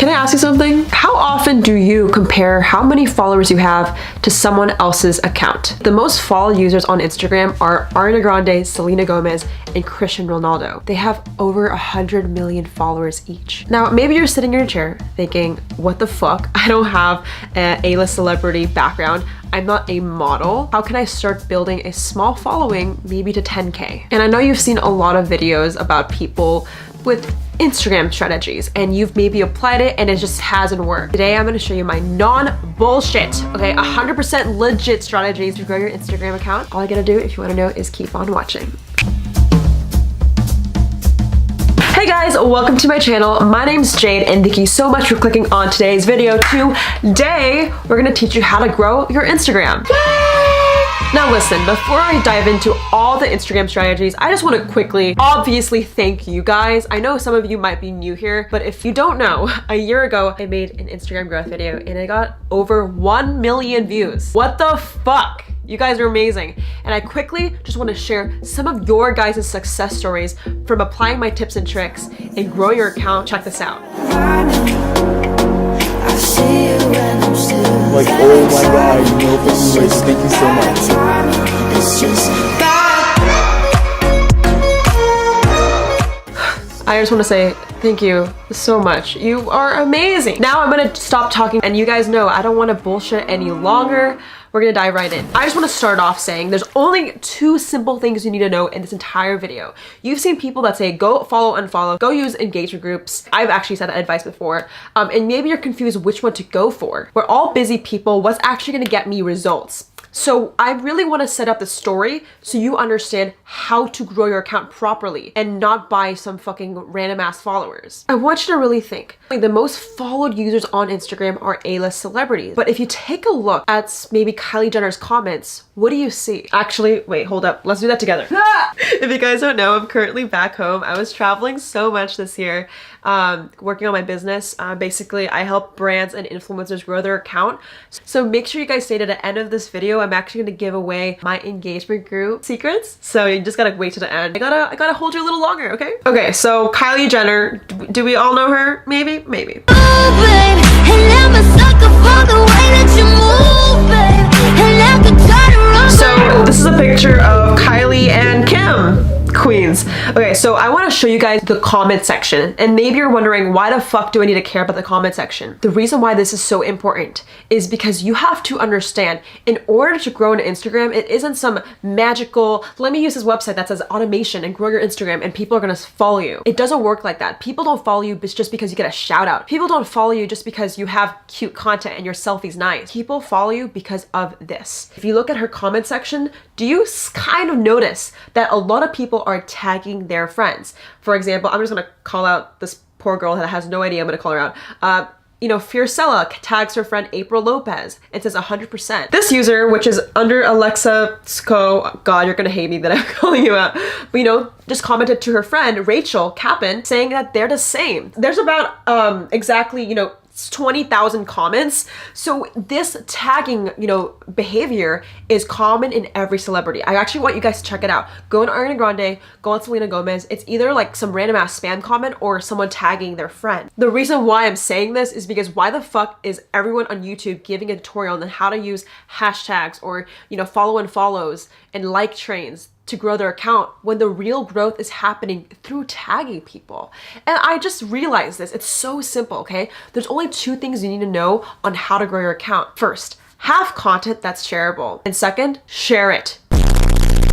Can I ask you something? How often do you compare how many followers you have to someone else's account? The most followed users on Instagram are Ariana Grande, Selena Gomez, and Cristiano Ronaldo. They have over 100 million followers each. Now, maybe you're sitting in your chair thinking, what the fuck? I don't have an A-list celebrity background. I'm not a model. How can I start building a small following, maybe to 10K? And I know you've seen a lot of videos about people with Instagram strategies and you've maybe applied it and it just hasn't worked. Today, I'm gonna show you my non-bullshit, okay, 100% legit strategies to grow your Instagram account. All you gotta do if you wanna know is keep on watching. Hey guys, welcome to my channel. My name's Jade and thank you so much for clicking on today's video. Today, we're gonna teach you how to grow your Instagram. Now listen, before I dive into all the Instagram strategies, I just want to quickly, obviously thank you guys. I know some of you might be new here, but if you don't know, a year ago, I made an Instagram growth video and I got over 1 million views. What the fuck? You guys are amazing. And I quickly just want to share some of your guys' success stories from applying my tips and tricks and grow your account. Check this out. Like, oh my god, you opened me, like, thank you so much. I just want to say thank you so much. You are amazing. Now I'm gonna stop talking and you guys know I don't want to bullshit any longer. We're gonna dive right in. I just want to start off saying there's only 2 simple things you need to know in this entire video. You've seen people that say go follow, unfollow, go use engagement groups. I've actually said that advice before. And maybe you're confused which one to go for. We're all busy people. What's actually gonna get me results? So I really want to set up the story so you understand how to grow your account properly and not buy some fucking random ass followers. I want you to really think. The most followed users on Instagram are A-list celebrities. But if you take a look at maybe Kylie Jenner's comments, what do you see? Actually, wait, hold up. Let's do that together. If you guys don't know, I'm currently back home. I was traveling so much this year, working on my business. Basically, I help brands and influencers grow their account. So make sure you guys stay to the end of this video. I'm actually gonna give away my engagement group secrets. So you just gotta wait to the end. I gotta hold you a little longer, okay? Okay, so Kylie Jenner, do we all know her? Maybe? Maybe. So this is a picture of Kylie and Kim. Queens. Okay, so I want to show you guys the comment section and maybe you're wondering why the fuck do I need to care about the comment section? The reason why this is so important is because you have to understand in order to grow an Instagram, it isn't some magical, let me use this website that says automation and grow your Instagram and people are going to follow you. It doesn't work like that. People don't follow you just because you get a shout out. People don't follow you just because you have cute content and your selfie's nice. People follow you because of this. If you look at her comment section, do you kind of notice that a lot of people are tagging their friends? For example, I'm just gonna call out this poor girl that has no idea. I'm gonna call her out. You know, Fiercella tags her friend April Lopez. It says 100%. This user, which is under Alexa Sco, God, you're gonna hate me that I'm calling you out, but you know, just commented to her friend Rachel Kappen saying that they're the same. There's about exactly, you know, 20,000 comments. So this tagging, you know, behavior is common in every celebrity. I actually want you guys to check it out. Go on Ariana Grande, go on Selena Gomez. It's either like some random ass spam comment or someone tagging their friend. The reason why I'm saying this is because why the fuck is everyone on YouTube giving a tutorial on how to use hashtags or, you know, follow and follows and like trains to grow their account when the real growth is happening through tagging people? And I just realized this. It's so simple, okay? There's only 2 things you need to know on how to grow your account. First, have content that's shareable. And second, share it.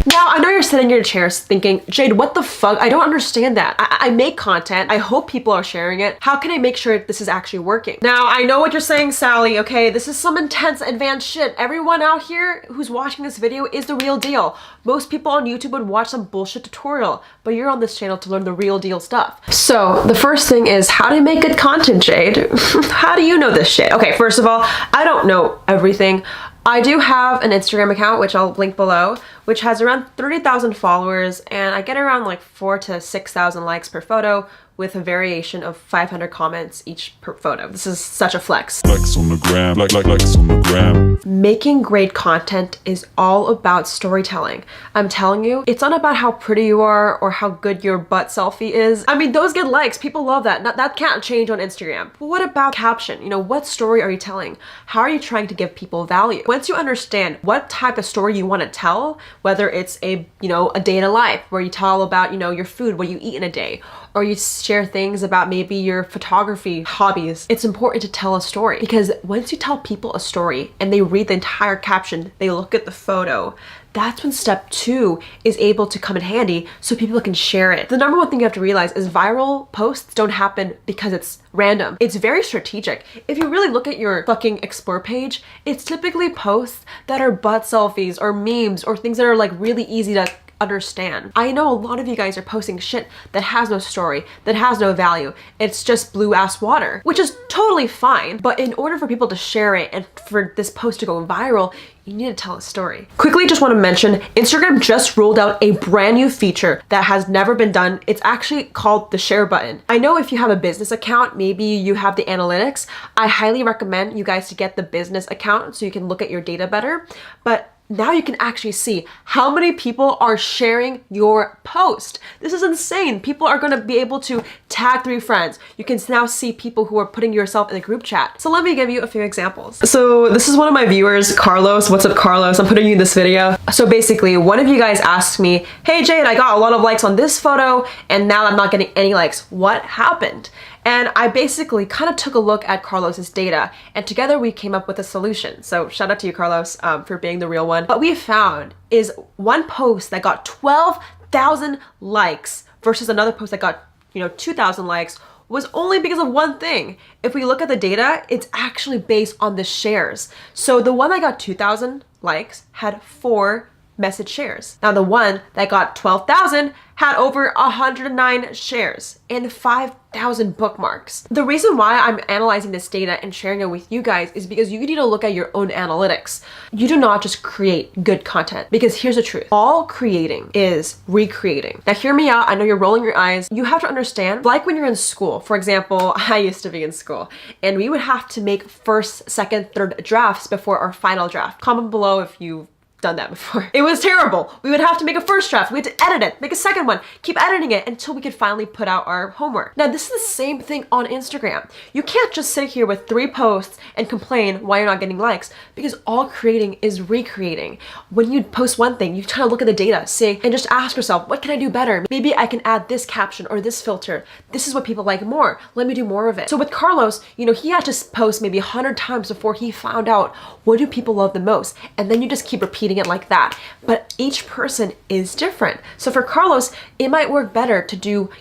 Now, I know you're sitting in your chairs thinking, Jade, what the fuck? I don't understand that. I make content. I hope people are sharing it. How can I make sure this is actually working? Now, I know what you're saying, Sally, okay? This is some intense advanced shit. Everyone out here who's watching this video is the real deal. Most people on YouTube would watch some bullshit tutorial, but you're on this channel to learn the real deal stuff. So the first thing is, how do you make good content, Jade? How do you know this shit? Okay, first of all, I don't know everything. I do have an Instagram account, which I'll link below, which has around 30,000 followers, and I get around like 4,000 to 6,000 likes per photo, with a variation of 500 comments each per photo. This is such a flex. Likes on the gram, likes on the gram. Making great content is all about storytelling. I'm telling you, it's not about how pretty you are or how good your butt selfie is. I mean, those get likes. People love that. That can't change on Instagram. But what about caption? You know, what story are you telling? How are you trying to give people value? Once you understand what type of story you want to tell, whether it's a day in a life where you tell about, your food, what you eat in a day, or you share things about maybe your photography hobbies, it's important to tell a story, because once you tell people a story and they read the entire caption, they look at the photo, that's when step 2 is able to come in handy so people can share it. The number one thing you have to realize is viral posts don't happen because it's random. It's very strategic. If you really look at your fucking explore page, it's typically posts that are butt selfies or memes or things that are like really easy to understand. I know a lot of you guys are posting shit that has no story, that has no value. It's just blue ass water, which is totally fine. But in order for people to share it and for this post to go viral, you need to tell a story. Quickly, just want to mention, Instagram just rolled out a brand new feature that has never been done. It's actually called the share button. I know if you have a business account, maybe you have the analytics. I highly recommend you guys to get the business account so you can look at your data better. But now you can actually see how many people are sharing your post. This is insane. People are going to be able to tag 3 friends. You can now see people who are putting yourself in a group chat. So let me give you a few examples. So this is one of my viewers, Carlos. What's up, Carlos? I'm putting you this video. So basically, one of you guys asked me, hey Jade, I got a lot of likes on this photo and now I'm not getting any likes. What happened? And I basically kind of took a look at Carlos's data, and together we came up with a solution. So shout out to you, Carlos, for being the real one. What we found is one post that got 12,000 likes versus another post that got 2,000 likes was only because of one thing. If we look at the data, it's actually based on the shares. So the one that got 2,000 likes had 4 message shares. Now the one that got 12,000 had over 109 shares and 5,000 bookmarks. The reason why I'm analyzing this data and sharing it with you guys is because you need to look at your own analytics. You do not just create good content, because here's the truth. All creating is recreating. Now hear me out. I know you're rolling your eyes. You have to understand, like when you're in school, for example, I used to be in school and we would have to make first, second, third drafts before our final draft. Comment below if you done that before. It was terrible. We would have to make a first draft, we had to edit it, make a second one, keep editing it until we could finally put out our homework. Now this is the same thing on Instagram. You can't just sit here with 3 posts and complain why you're not getting likes, because all creating is recreating. When you post one thing, you try to look at the data, say, and just ask yourself, what can I do better? Maybe I can add this caption or this filter. This is what people like more. Let me do more of it. So with Carlos, he had to post maybe 100 times before he found out what do people love the most. And then you just keep repeating it like that. But each person is different. So for Carlos, it might work better to do,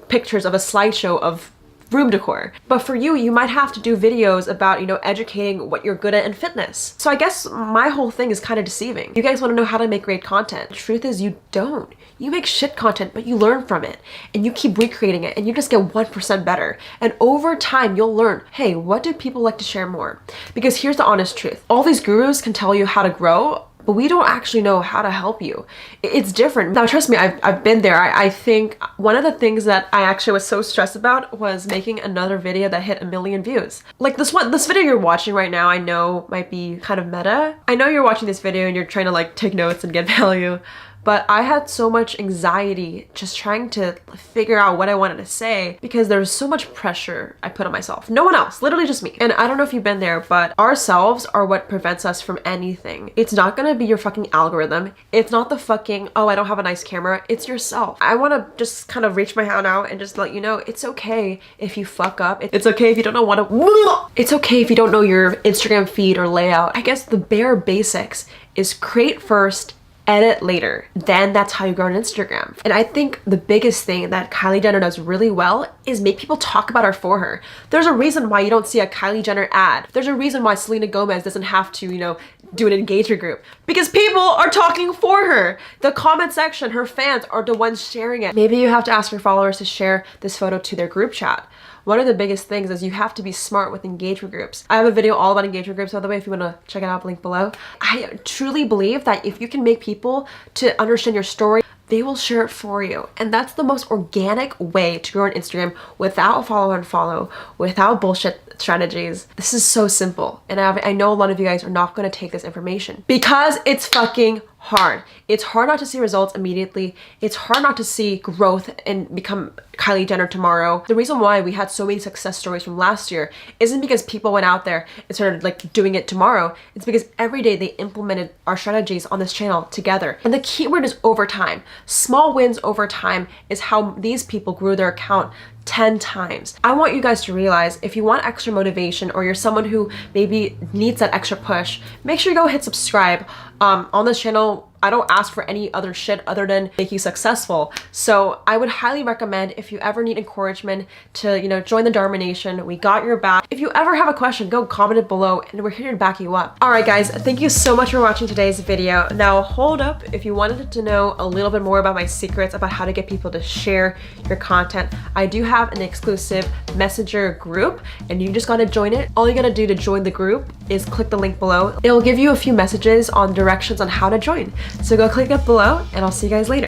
pictures of a slideshow of room decor. But for you, you might have to do videos about, educating what you're good at in fitness. So I guess my whole thing is kind of deceiving. You guys want to know how to make great content. The truth is you don't. You make shit content, but you learn from it and you keep recreating it and you just get 1% better. And over time, you'll learn, hey, what do people like to share more? Because here's the honest truth. All these gurus can tell you how to grow, but we don't actually know how to help you. It's different. Now, trust me, I've been there. I think one of the things that I actually was so stressed about was making another video that hit 1 million views. Like this video you're watching right now, I know might be kind of meta. I know you're watching this video and you're trying to take notes and get value, but I had so much anxiety just trying to figure out what I wanted to say because there was so much pressure I put on myself. No one else, literally just me. And I don't know if you've been there, but ourselves are what prevents us from anything. It's not gonna be your fucking algorithm. It's not the fucking, oh, I don't have a nice camera. It's yourself. I wanna just kind of reach my hand out and just let you know, it's okay if you fuck up. It's okay if you don't know what to, it's okay if you don't know your Instagram feed or layout. I guess the bare basics is create first, edit later. Then that's how you grow on Instagram. And I think the biggest thing that Kylie Jenner does really well is make people talk about her for her. There's a reason why you don't see a Kylie Jenner ad. There's a reason why Selena Gomez doesn't have to, do an engagement group, because people are talking for her. The comment section, her fans are the ones sharing it. Maybe you have to ask your followers to share this photo to their group chat. One of the biggest things is you have to be smart with engagement groups. I have a video all about engagement groups, by the way, if you want to check it out, link below. I truly believe that if you can make people to understand your story, they will share it for you. And that's the most organic way to grow on Instagram without follow and follow, without bullshit strategies. This is so simple. And I know a lot of you guys are not going to take this information because it's fucking hard. It's hard not to see results immediately. It's hard not to see growth and become Kylie Jenner tomorrow. The reason why we had so many success stories from last year isn't because people went out there and started like doing it tomorrow. It's because every day they implemented our strategies on this channel together. And the key word is over time. Small wins over time is how these people grew their account 10 times. I want you guys to realize if you want extra motivation or you're someone who maybe needs that extra push, make sure you go hit subscribe. On this channel, I don't ask for any other shit other than make you successful. So I would highly recommend if you ever need encouragement to, you know, join the Dharma Nation. We got your back. If you ever have a question, go comment it below and we're here to back you up. All right, guys, thank you so much for watching today's video. Now hold up, if you wanted to know a little bit more about my secrets about how to get people to share your content, I do have an exclusive messenger group and you just gotta join it. All you gotta do to join the group is click the link below. It will give you a few messages on directions on how to join. So go click it below and I'll see you guys later.